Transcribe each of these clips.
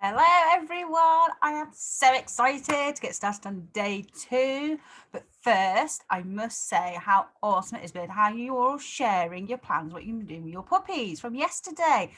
Hello everyone, I am so excited to get started on day 2, but first I must say how awesome it has been, how you are all sharing your plans, what you've been doing with your puppies from yesterday.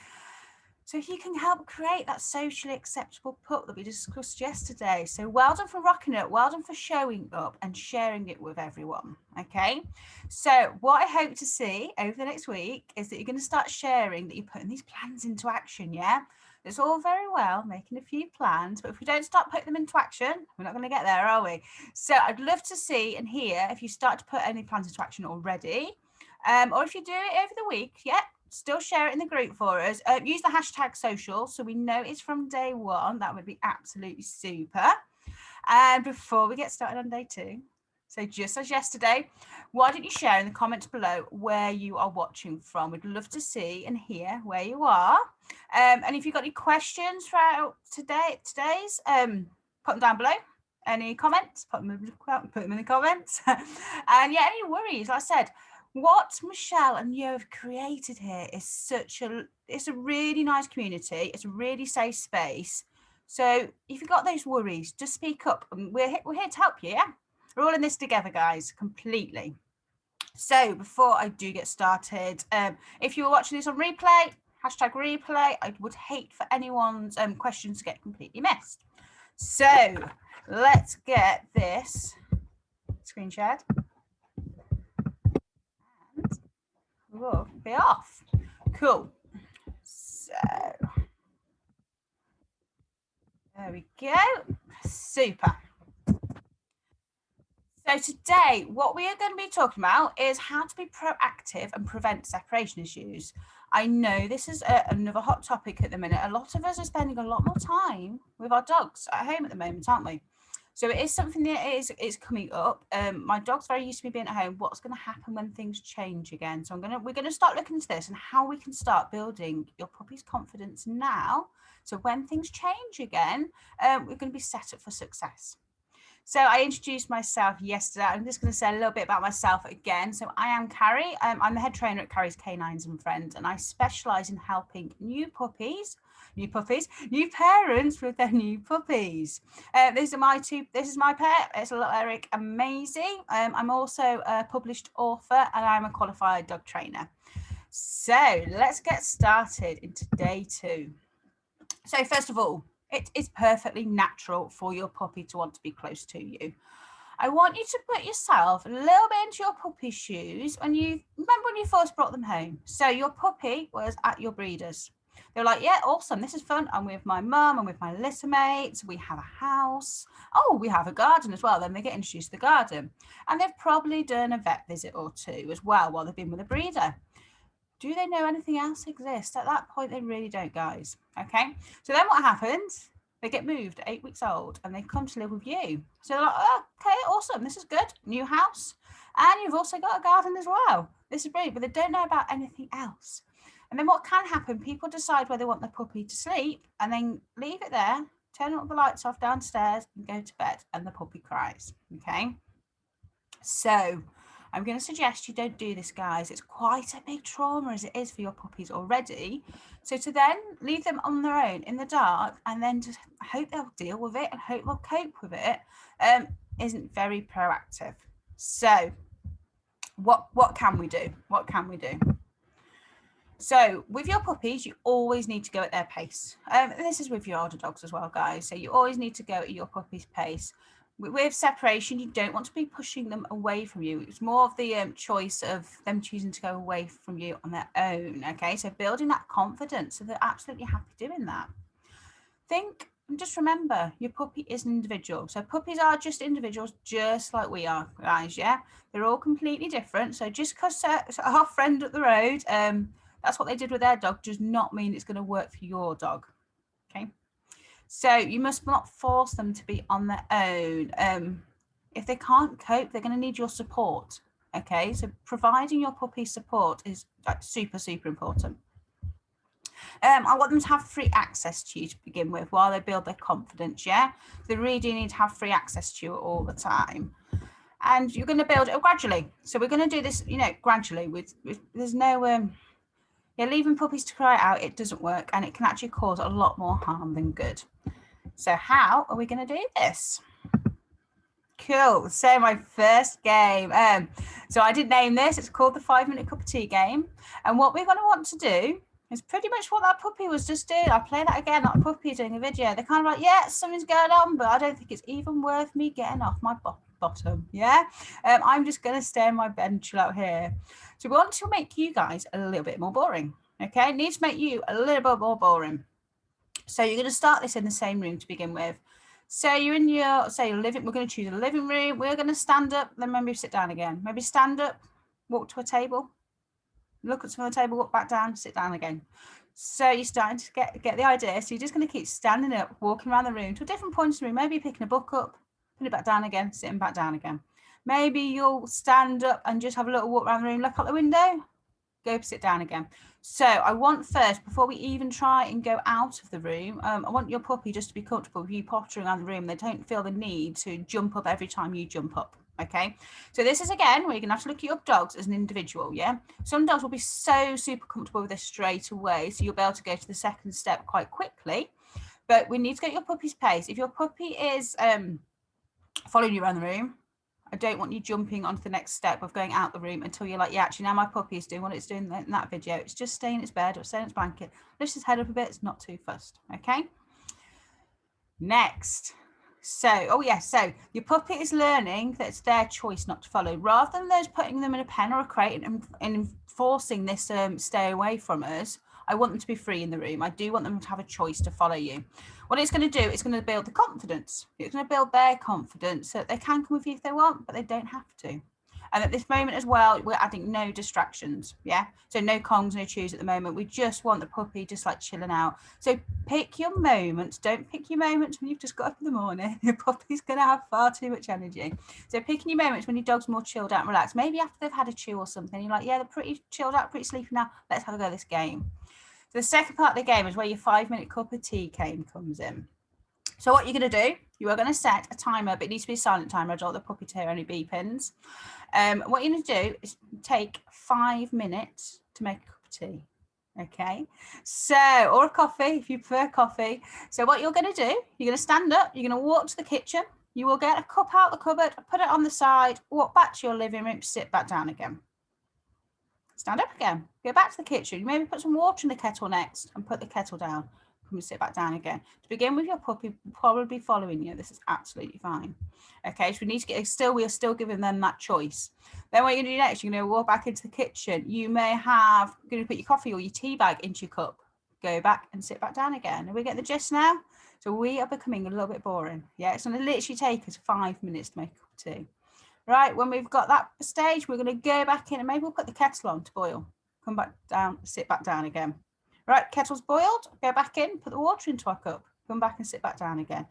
So if you can help create that socially acceptable pup that we discussed yesterday. So well done for rocking it, well done for showing up and sharing it with everyone, okay? So what I hope to see over the next week is that you're going to start sharing that you're putting these plans into action, yeah? It's all very well making a few plans, but if we don't start putting them into action, we're not going to get there, are we? So I'd love to see and hear if you start to put any plans into action already, or if you do it over the week, yeah, still share it in the group for us. Use the hashtag social so we know it's from day 1. That would be absolutely super. And before we get started on day 2, so just as yesterday, why don't you share in the comments below where you are watching from? We'd love to see and hear where you are. And if you've got any questions throughout today's, put them down below. Any comments, put them in the comments. And yeah, any worries, like I said, what Michelle and you have created here is it's a really nice community. It's a really safe space. So if you've got those worries, just speak up. We're here to help you, yeah? We're all in this together, guys, completely. So before I do get started, if you're watching this on replay, hashtag replay, I would hate for anyone's questions to get completely missed. So let's get this screen shared. And we'll be off. Cool. So there we go. Super. So today, what we are going to be talking about is how to be proactive and prevent separation issues. I know this is another hot topic at the minute. A lot of us are spending a lot more time with our dogs at home at the moment, aren't we? So it is something that is coming up. My dog's very used to me being at home. What's going to happen when things change again? So we're going to start looking into this and how we can start building your puppy's confidence now. So when things change again, we're going to be set up for success. So I introduced myself yesterday. I'm just going to say a little bit about myself again. So I am Carrie. I'm the head trainer at Carrie's Canines and Friends, and I specialise in helping new parents with their new puppies. This is my pet. It's a little Eric, amazing. I'm also a published author and I'm a qualified dog trainer. So let's get started into day 2. So first of all, it is perfectly natural for your puppy to want to be close to you. I want you to put yourself a little bit into your puppy's shoes when you first brought them home. So your puppy was at your breeders. They were like, yeah, awesome, this is fun. I'm with my mum, I'm with my litter mates, we have a house. Oh, we have a garden as well. Then they get introduced to the garden. And they've probably done a vet visit or 2 as well while they've been with a breeder. Do they know anything else exists? At that point, they really don't, guys. Okay. So then what happens? They get moved at 8 weeks old and they come to live with you. So they're like, oh, okay, awesome. This is good. New house. And you've also got a garden as well. This is brilliant, but they don't know about anything else. And then what can happen? People decide where they want their puppy to sleep and then leave it there, turn all the lights off downstairs and go to bed, and the puppy cries. Okay. So I'm going to suggest you don't do this, guys. It's quite a big trauma as it is for your puppies already. So to then leave them on their own in the dark and then just hope they'll deal with it and hope they'll cope with it isn't very proactive. So what can we do? What can we do? So with your puppies, you always need to go at their pace. This is with your older dogs as well, guys. So you always need to go at your puppy's pace. With separation, you don't want to be pushing them away from you. It's more of the choice of them choosing to go away from you on their own. Okay, so building that confidence, so they're absolutely happy doing that. Think and just remember, your puppy is an individual. So puppies are just individuals, just like we are, guys. Yeah, they're all completely different. So just because our friend up the road, that's what they did with their dog, does not mean it's going to work for your dog. Okay. So you must not force them to be on their own. If they can't cope, they're going to need your support. Okay, so providing your puppy support is super, super important. I want them to have free access to you to begin with while they build their confidence, yeah? They really do need to have free access to you all the time. And you're going to build it gradually. So we're going to do this, gradually. There's no... Yeah, leaving puppies to cry out, it doesn't work, and it can actually cause a lot more harm than good. So how are we going to do this? Cool. So my first game. So I did name this. It's called the 5-minute cup of tea game. And what we're going to want to do is pretty much what that puppy was just doing. I'll play that again. That puppy doing a video. They're kind of like, yeah, something's going on, but I don't think it's even worth me getting off my bottom. Yeah. I'm just going to stay on my bed and chill out here. So we want to make you guys a little bit more boring. Okay. Need to make you a little bit more boring. So you're going to start this in the same room to begin with. So you're in your, say, your living, we're going to choose a living room. We're going to stand up, then maybe sit down again. Maybe stand up, walk to a table, look at some of the table, walk back down, sit down again. So you're starting to get the idea. So you're just going to keep standing up, walking around the room to a different point in the room. Maybe you're picking a book up, put it back down again, sitting back down again. Maybe you'll stand up and just have a little walk around the room, look out the window, go sit down again. So I want first, before we even try and go out of the room, I want your puppy just to be comfortable with you pottering around the room. They don't feel the need to jump up every time you jump up. Okay, so this is again where you're gonna have to look at your dogs as an individual. Yeah, some dogs will be so super comfortable with this straight away, so you'll be able to go to the second step quite quickly. But we need to get your puppy's pace. If your puppy is following you around the room, I don't want you jumping onto the next step of going out the room until you're like, yeah, actually now my puppy is doing what it's doing in that video. It's just staying in its bed or staying in its blanket. Lifts its head up a bit. It's not too fussed. Okay. Next. So, oh yeah, so your puppy is learning that it's their choice not to follow, rather than those putting them in a pen or a crate and enforcing this stay away from us. I want them to be free in the room. I do want them to have a choice to follow you. What it's going to do, it's going to build the confidence. It's going to build their confidence so that they can come with you if they want, but they don't have to. And at this moment as well, we're adding no distractions. Yeah. So no Kongs, no chews at the moment. We just want the puppy just like chilling out. So pick your moments. Don't pick your moments when you've just got up in the morning. Your puppy's going to have far too much energy. So picking your moments when your dog's more chilled out and relaxed. Maybe after they've had a chew or something, you're like, yeah, they're pretty chilled out, pretty sleepy now. Let's have a go at this game. So the second part of the game is where your 5-minute cup of tea game comes in. So what you're going to do, you are going to set a timer, but it needs to be a silent timer. I don't want the puppy to hear any beepings. What you're going to do is take 5 minutes to make a cup of tea. Okay, so, or a coffee if you prefer coffee. So what you're going to do, you're going to stand up, you're going to walk to the kitchen, you will get a cup out of the cupboard, put it on the side, walk back to your living room, sit back down again. Stand up again, go back to the kitchen, maybe put some water in the kettle next and put the kettle down. Come and sit back down again. To begin with, your puppy will probably be following you. This is absolutely fine. Okay, so we need to get we are still giving them that choice. Then what you're going to do next, you're going to walk back into the kitchen. You may have, you're going to put your coffee or your tea bag into your cup. Go back and sit back down again. Are we getting the gist now? So we are becoming a little bit boring. Yeah, it's going to literally take us 5 minutes to make a cup of tea. Right, when we've got that stage, we're going to go back in and maybe we'll put the kettle on to boil. Come back down, sit back down again. Right, kettle's boiled, go back in, put the water into our cup, come back and sit back down again.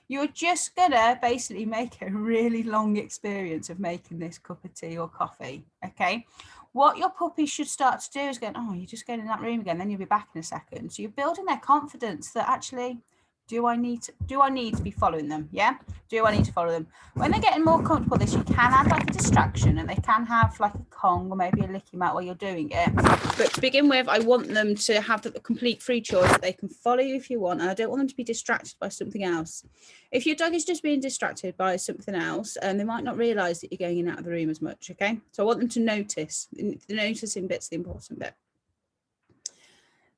You're just gonna basically make a really long experience of making this cup of tea or coffee, okay? What your puppy should start to do is go, oh, you're just going in that room again, then you'll be back in a second. So you're building their confidence that actually, do I need to be following them? Yeah, do I need to follow them? When they're getting more comfortable with this, you can add like a distraction and they can have like a Kong or maybe a licky mat while you're doing it. But to begin with, I want them to have the complete free choice that they can follow you if you want, and I don't want them to be distracted by something else. If your dog is just being distracted by something else, they might not realise that you're going in and out of the room as much, okay? So I want them to notice. The noticing bit's the important bit.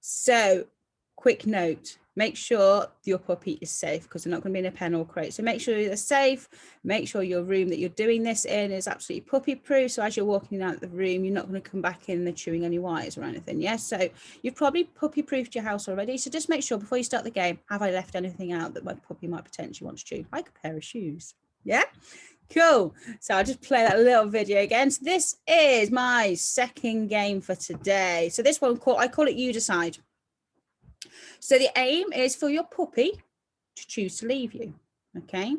So, quick note, make sure your puppy is safe because they're not going to be in a pen or crate. So make sure they're safe, make sure your room that you're doing this in is absolutely puppy proof. So as you're walking out of the room, you're not going to come back in and they're chewing on your wires or anything. Yes, so you've probably puppy proofed your house already. So just make sure before you start the game, have I left anything out that my puppy might potentially want to chew, like a pair of shoes? Yeah. Cool. So I'll just play that little video again. So this is my second game for today. So this one, I call it You Decide. So the aim is for your puppy to choose to leave you, okay?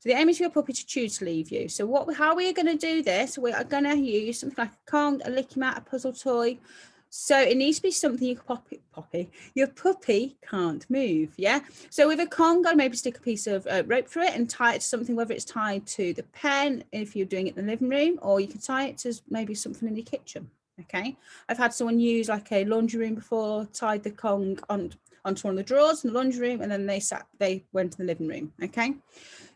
So the aim is for your puppy to choose to leave you. So how we are going to do this, we are going to use something like a Kong, a licky mat, a puzzle toy. So it needs to be something your puppy can't move, yeah? So with a Kong, I'd maybe stick a piece of rope through it and tie it to something, whether it's tied to the pen, if you're doing it in the living room, or you can tie it to maybe something in your kitchen. Okay, I've had someone use like a laundry room before, tied the Kong onto one of the drawers in the laundry room, and then they went to the living room. Okay,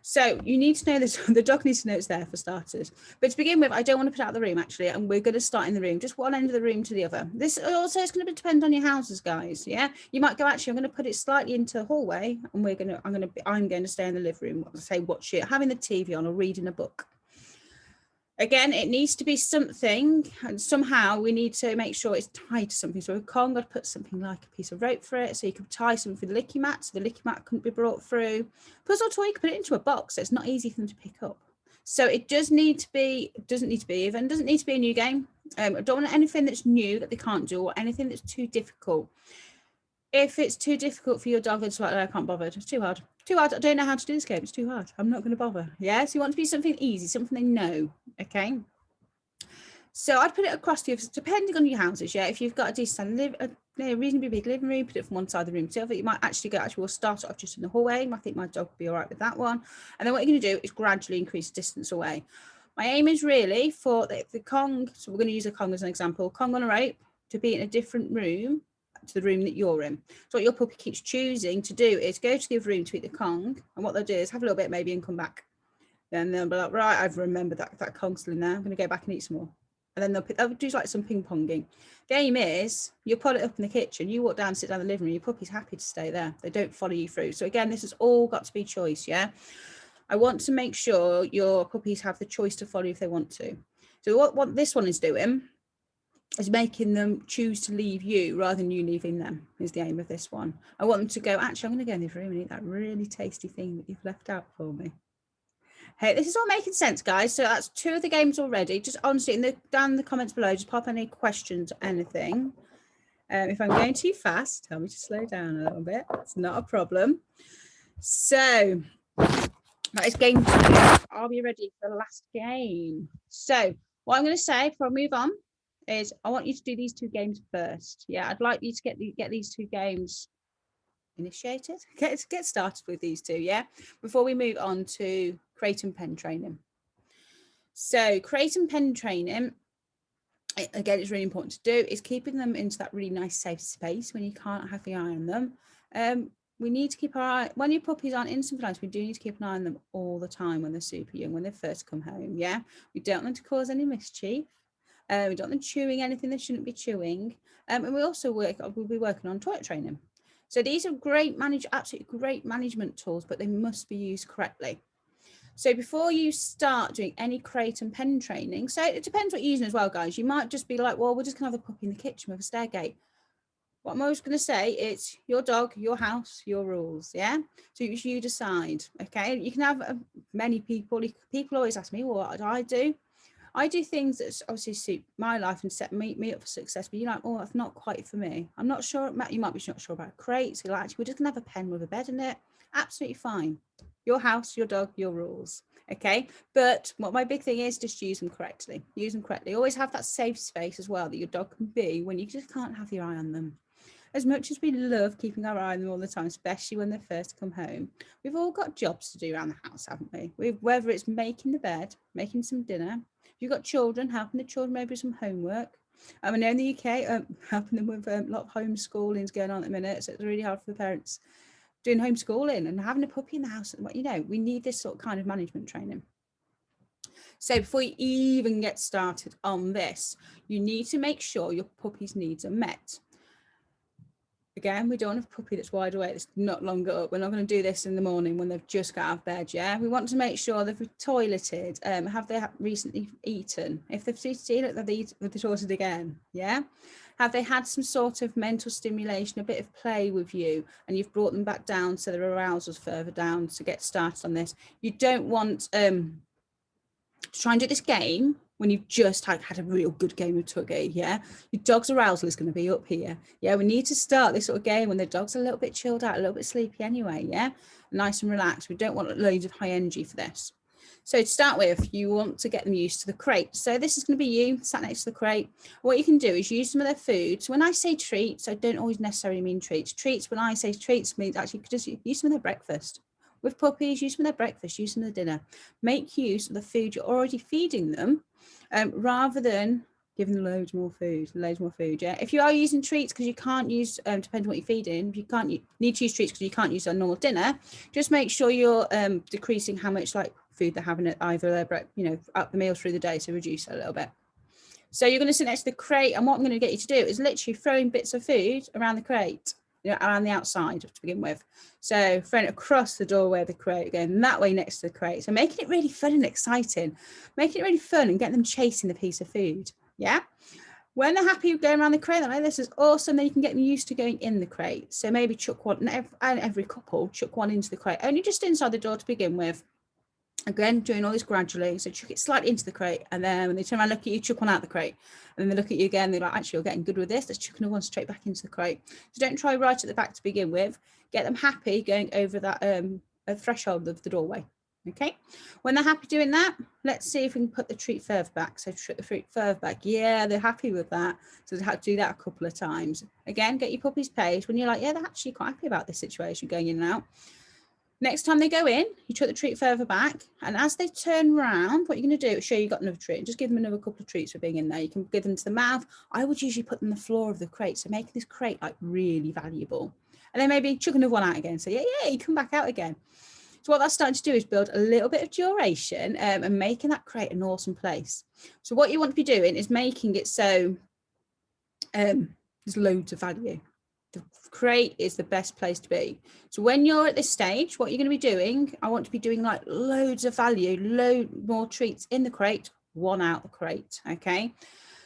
so you need to know this. The dog needs to know it's there for starters. But to begin with, I don't want to put it out of the room actually, and we're going to start in the room, just one end of the room to the other. This also is going to depend on your houses, guys. Yeah, you might go, actually, I'm going to put it slightly into the hallway, and I'm going to stay in the living room, say watch it, having the TV on or reading a book. Again, it needs to be something, and somehow we need to make sure it's tied to something. So a Kong, I'd put something like a piece of rope for it, so you could tie something for the licky mat, so the licky mat couldn't be brought through. Puzzle toy, you can put it into a box, so it's not easy for them to pick up. So it doesn't need to be a new game. I don't want anything that's new that they can't do, or anything that's too difficult. If it's too difficult for your dog, it's like, I can't bother. It's too hard. Too hard. I don't know how to do this game. It's too hard. I'm not going to bother. Yeah. So you want to be something easy, something they know. Okay. So I'd put it across to you, depending on your houses. Yeah. If you've got a decent reasonably big living room, put it from one side of the room to the other. You might we'll start off just in the hallway. I think my dog will be all right with that one. And then what you're going to do is gradually increase distance away. My aim is really for the Kong. So we're going to use a Kong as an example. Kong on a rope to be in a different room to the room that you're in. So what your puppy keeps choosing to do is go to the other room to eat the Kong, and what they'll do is have a little bit maybe and come back. Then they'll be like, right, I've remembered that Kong's still in there. I'm going to go back and eat some more. And then they'll do like some ping ponging. The aim is you put it up in the kitchen, you walk down, sit down in the living room, your puppy's happy to stay there. They don't follow you through. So again, this has all got to be choice. Yeah. I want to make sure your puppies have the choice to follow if they want to. So what this one is doing is making them choose to leave you rather than you leaving them, is the aim of this one. I want them to go, actually, I'm going to go in this room and eat that really tasty thing that you've left out for me. Hey, this is all making sense, guys. So that's 2 of the games already. Just honestly, down in the comments below, just pop any questions or anything. If I'm going too fast, tell me to slow down a little bit. It's not a problem. So that is game 2. Are we ready for the last game? So what I'm going to say before I move on is I want you to do these 2 games first. Yeah, I'd like you to get these 2 games initiated. Get started with these 2, yeah, before we move on to crate and pen training. So crate and pen training, again, it's really important to do, is keeping them into that really nice safe space when you can't have the eye on them. We need to keep our eye, when your puppies aren't in sometimes, we do need to keep an eye on them all the time when they're super young, when they first come home. Yeah, we don't want to cause any mischief. We don't want them chewing anything they shouldn't be chewing. And we also we'll be working on toilet training. So these are absolutely great management tools, but they must be used correctly. So before you start doing any crate and pen training, so it depends what you're using as well, guys. You might just be like, well, we're just going to have a puppy in the kitchen with a stair gate. What I'm always going to say, it's your dog, your house, your rules. Yeah. So you decide. Okay. You can have many people. People always ask me, well, what do I do? I do things that obviously suit my life and set me up for success. But you're like, oh, that's not quite for me. I'm not sure. You might be not sure about crates. You're like, actually, we're just going to have a pen with a bed in it. Absolutely fine. Your house, your dog, your rules. Okay. But what my big thing is, just use them correctly. Use them correctly. Always have that safe space as well that your dog can be when you just can't have your eye on them. As much as we love keeping our eye on them all the time, especially when they first come home, we've all got jobs to do around the house, haven't we? Whether it's making the bed, making some dinner, if you've got children, helping the children maybe with some homework. I know in the UK, helping them with a lot of homeschooling is going on at the minute, so it's really hard for the parents doing homeschooling and having a puppy in the house. You know, we need this sort of kind of management training. So before you even get started on this, you need to make sure your puppy's needs are met. Again, we don't want a puppy that's wide awake, that's not long got up. We're not going to do this in the morning when they've just got out of bed, yeah? We want to make sure they've toileted. Have they recently eaten? If they've eaten, they've toileted again, yeah? Have they had some sort of mental stimulation, a bit of play with you, and you've brought them back down so their arousal's further down to get started on this? You don't want to try and do this game when you've just had a real good game of Tuggy, yeah? Your dog's arousal is going to be up here. Yeah, we need to start this sort of game when the dog's a little bit chilled out, a little bit sleepy anyway, yeah? Nice and relaxed. We don't want loads of high energy for this. So to start with, you want to get them used to the crate. So this is going to be you sat next to the crate. What you can do is use some of their food. So when I say treats, I don't always necessarily mean treats. Treats, when I say treats, means actually just use some of their breakfast. With puppies, use some of their breakfast, use some of the dinner. Make use of the food you're already feeding them, rather than Giving them loads more food, yeah. If you are using treats because you can't use, depending on what you're feeding, if you can't, you need to use treats because you can't use a normal dinner, just make sure you're decreasing how much like food they're having at either their, you know, up the meal through the day, so reduce it a little bit. So you're going to sit next to the crate, and what I'm going to get you to do is literally throwing bits of food around the crate, you know, around the outside to begin with. So throwing it across the doorway of the crate, going that way next to the crate. So making it really fun and exciting, making it really fun and getting them chasing the piece of food. Yeah. When they're happy going around the crate, they're like, this is awesome. Then you can get them used to going in the crate. So maybe chuck one, and every couple chuck one into the crate, only just inside the door to begin with. Again, doing all this gradually. So chuck it slightly into the crate, and then when they turn around, look at you, chuck one out the crate, and then they look at you again. They're like, actually, you're getting good with this. Let's chuck another one straight back into the crate. So don't try right at the back to begin with. Get them happy going over that threshold of the doorway. Okay, when they're happy doing that, let's see if we can put the treat further back. So put the treat further back. Yeah, they're happy with that. So they have to do that a couple of times. Again, get your puppy's pace when you're like, yeah, they're actually quite happy about this situation going in and out. Next time they go in, you chuck the treat further back, and as they turn round, what you're going to do is show you got another treat. Just give them another couple of treats for being in there. You can give them to the mouth. I would usually put them on the floor of the crate, so making this crate like really valuable. And then maybe chuck another one out again. So yeah, you come back out again. So what that's starting to do is build a little bit of duration and making that crate an awesome place. So what you want to be doing is making it so there's loads of value. The crate is the best place to be. So when you're at this stage, what you're going to be doing, I want to be doing like loads of value, load more treats in the crate, one out the crate. Okay.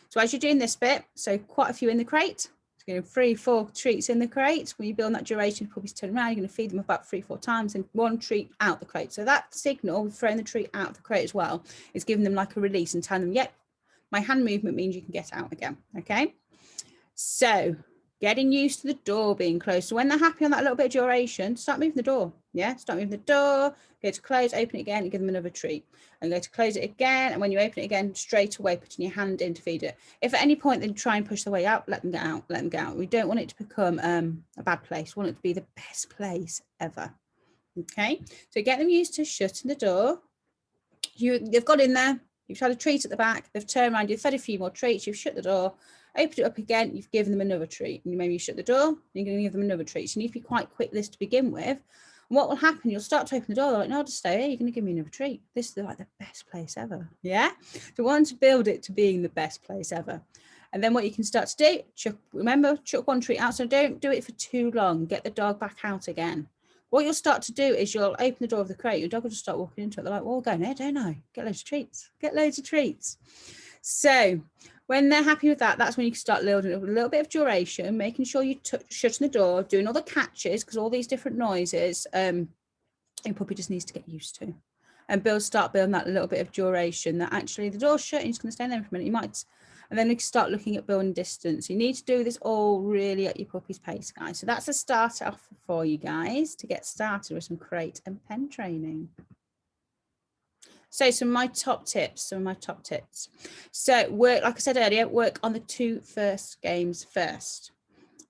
So as you're doing this bit, so quite a few in the crate, it's going to 3-4 treats in the crate. When you build that duration, puppies turn around, you're going to feed them about 3-4 times and one treat out the crate. So that signal, throwing the treat out of the crate as well, is giving them like a release and telling them, yep, my hand movement means you can get out again. Okay. So getting used to the door being closed. So when they're happy on that little bit of duration, start moving the door. Yeah, start moving the door, go to close, open it again, and give them another treat. And go to close it again. And when you open it again, straight away, putting your hand in to feed it. If at any point they try and push their way out, let them get out, let them get out. We don't want it to become a bad place. We want it to be the best place ever. Okay, so get them used to shutting the door. They've got in there, you've had a treat at the back, they've turned around, you've fed a few more treats, you've shut the door, opened it up again, you've given them another treat. And maybe you shut the door, you're going to give them another treat. So you need to be quite quick this to begin with. And what will happen, you'll start to open the door, they're like, no, I'll just stay here, you're going to give me another treat. This is like the best place ever. Yeah. So want to build it to being the best place ever. And then what you can start to do, remember, chuck one treat out. So don't do it for too long. Get the dog back out again. What you'll start to do is you'll open the door of the crate. Your dog will just start walking into it. They're like, well, we're going here, don't I? Get loads of treats. Get loads of treats. So when they're happy with that, that's when you can start building a little bit of duration, making sure you shutting the door, doing all the catches, because all these different noises, your puppy just needs to get used to. And start building that little bit of duration that actually the door's shut and you're just going to stay there for a minute. You might, and then we can start looking at building distance. You need to do this all really at your puppy's pace, guys. So that's a start off for you guys to get started with some crate and pen training. So some of my top tips, So work, like I said earlier, work on the 2 first games first,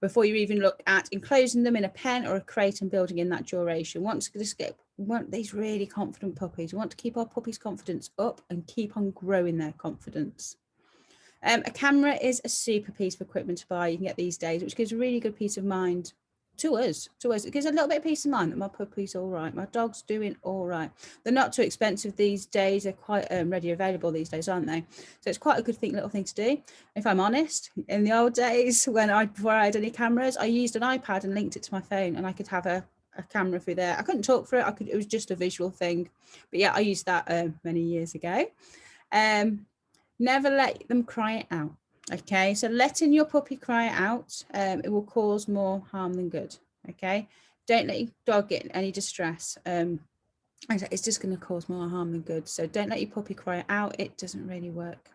before you even look at enclosing them in a pen or a crate and building in that duration. We want these really confident puppies. We want to keep our puppies' confidence up and keep on growing their confidence. A camera is a super piece of equipment to buy. You can get these days, which gives a really good peace of mind to us. It gives a little bit of peace of mind that my puppy's all right. My dog's doing all right. They're not too expensive these days. They're quite readily available these days, aren't they? So it's quite a good little thing to do. If I'm honest, in the old days, before I had any cameras, I used an iPad and linked it to my phone, and I could have a camera through there. I couldn't talk through it. It was just a visual thing. But yeah, I used that many years ago. Never let them cry it out. Okay, so letting your puppy cry out, it will cause more harm than good. Okay, don't let your dog get any distress. It's just going to cause more harm than good. So don't let your puppy cry out. It doesn't really work.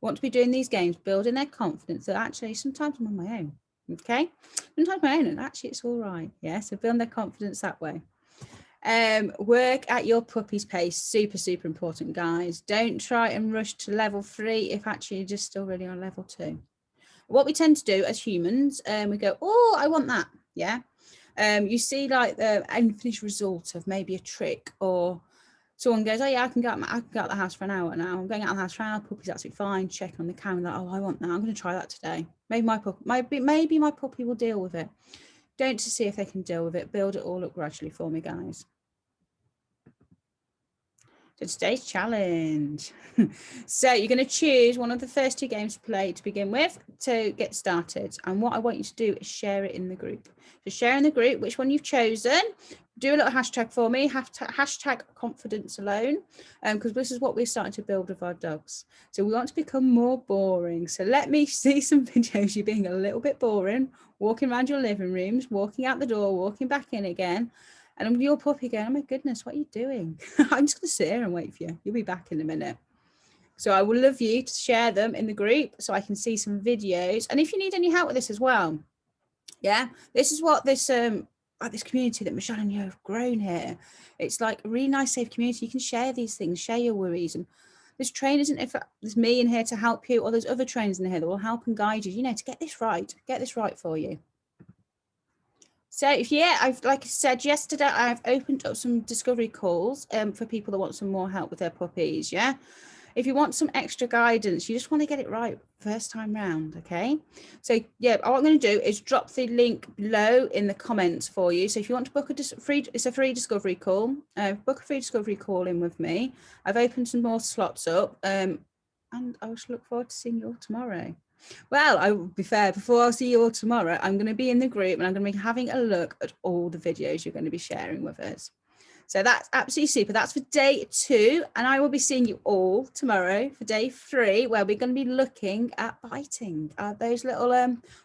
Want to be doing these games, building their confidence that actually sometimes I'm on my own. Okay, sometimes my own, and actually it's all right. Yeah, so build their confidence that way. Work at your puppy's pace. Super important, guys. Don't try and rush to level 3 if actually you're just still really on level 2. What we tend to do as humans, we go, oh, I want that. Yeah. You see like the unfinished result of maybe a trick or someone goes, oh yeah, I can go out the house for an hour now. I'm going out of the house for an hour. Puppy's absolutely fine. Checking on the camera, like, oh, I want that. I'm going to try that today. Maybe my puppy will deal with it. Don't to see if they can deal with it. Build it all up gradually for me, guys. So today's challenge. So you're going to choose one of the first 2 games to play to begin with to get started. And what I want you to do is share it in the group. So share in the group which one you've chosen. Do a little hashtag for me, hashtag confidence alone, because this is what we're starting to build with our dogs. So we want to become more boring. So let me see some videos of you being a little bit boring, walking around your living rooms, walking out the door, walking back in again. And your puppy going, oh my goodness, what are you doing? I'm just going to sit here and wait for you. You'll be back in a minute. So I would love you to share them in the group so I can see some videos. And if you need any help with this as well, yeah, this is what this this community that Michelle and you have grown here. It's like a really nice, safe community. You can share these things, share your worries. And there's trainers, and if there's me in here to help you, or there's other trainers in here that will help and guide you, you know, to get this right for you. So I've, like I said yesterday, I've opened up some discovery calls for people that want some more help with their puppies. Yeah. If you want some extra guidance, you just want to get it right first time round. Okay. So yeah, what I'm going to do is drop the link below in the comments for you. So if you want to book it's a free discovery call, book a free discovery call in with me. I've opened some more slots up and I will look forward to seeing you all tomorrow. Well, I will be fair, before I see you all tomorrow, I'm going to be in the group and I'm going to be having a look at all the videos you're going to be sharing with us. So that's absolutely super. That's for day 2. And I will be seeing you all tomorrow for day 3, where we're going to be looking at biting those little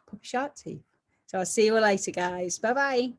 puppy shark teeth. So I'll see you all later, guys. Bye-bye.